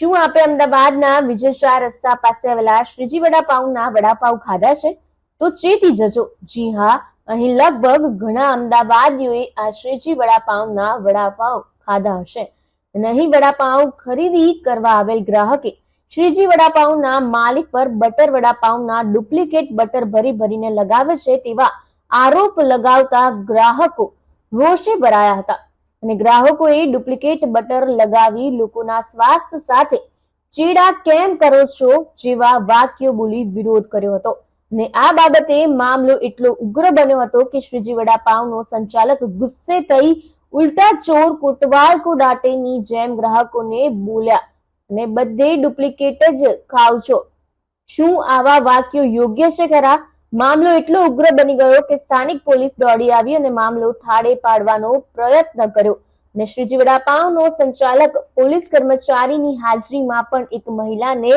શું આપે અમદાવાદના વિજય 4 રસ્તા પાસે આવેલા શ્રીજી વડાપાઉંના વડાપાઉં ખાધા છે? તો ચેતી જજો. જી હા, અહીં લગભગ ઘણા અમદાવાદીઓએ આ શ્રીજી વડાપાઉંના વડાપાઉં ખાધા હશે. અહીં વડાપાઉં ખરીદી કરવા આવેલ ગ્રાહકે શ્રીજી વડાપાઉંના માલિક પર બટર વડાપાઉંના ડુપ્લિકેટ બટર ભરીને લગાવે છે તેવા આરોપ લગાવતા ગ્રાહકો રોષે ભરાયા હતા અને ગ્રાહકોએ ડુપ્લિકેટ બટર લગાવી લોકોના સ્વાસ્થ્ય સાથે ચેડા કેમ કરો છો જેવા વાક્યો બોલી વિરોધ કર્યો હતો. અને આ બાબતે મામલો એટલો ઉગ્ર બન્યો હતો કે શ્રીજી વડાપાઉંનો સંચાલક ગુસ્સે થઈ ઉલ્ટા ચોર કોટવાલ કો ડાંટેની જેમ ગ્રાહકોને બોલ્યા અને બધે ડુપ્લિકેટ જ ખાવ છો. શું આવા વાક્યો યોગ્ય છે ખરા? મામલો એટલો ઉગ્ર બની ગયો કે સ્થાનિક પોલીસ દોડી આવી અને મામલો થાળે પાડવાનો પ્રયત્ન કર્યો અને શ્રીજી વડાપાઉંનો સંચાલક પોલીસ કર્મચારીની હાજરીમાં પણ એક મહિલાને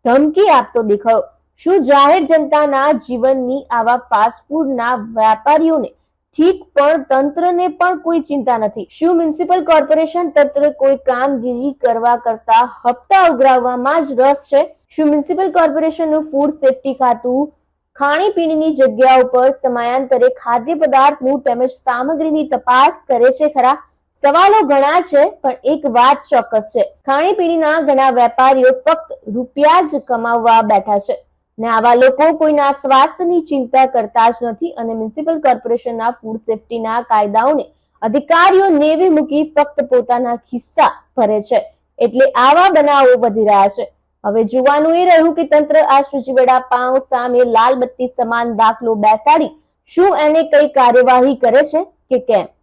ધમકી આપતો દેખાયો. શું જાહેર જનતાના જીવનની આવા ફાસ્ટફૂડના વેપારીઓને ઠીક પણ તંત્રને પણ કોઈ ચિંતા નથી? શું મ્યુનિસિપલ કોર્પોરેશન તંત્ર કોઈ કામગીરી કરવા કરતા હપ્તા ઉઘરાવવામાં જ રસ છે? શું મ્યુનિસિપલ કોર્પોરેશનનું ફૂડ સેફ્ટી ખાતું ખાણીપીણીની જગ્યાઓ પર સમયાંતરે ખાદ્ય પદાર્થનું તેમજ સામગ્રીની તપાસ કરે છે ખરા? સવાલો ઘણા છે, પણ એક વાત ચોક્કસ છે, ખાણીપીણીના ઘણા વેપારીઓ ફક્ત રૂપિયા જ કમાવવા બેઠા છે ને આવા લોકો કોઈના સ્વાસ્થ્યની ચિંતા કરતા જ નથી અને મ્યુનિસિપલ કોર્પોરેશનના ફૂડ સેફ્ટીના કાયદાઓને અધિકારીઓ નેવે મૂકી ફક્ત પોતાના ખિસ્સા ભરે છે. એટલે આવા બનાવો વધી રહ્યા છે. હવે જોવાનું એ રહ્યું કે તંત્ર આ શ્રીજી વડાપાઉં સામે લાલ બત્તી સમાન દાખલો બેસાડી શું એને કઈ કાર્યવાહી કરે છે કે કેમ?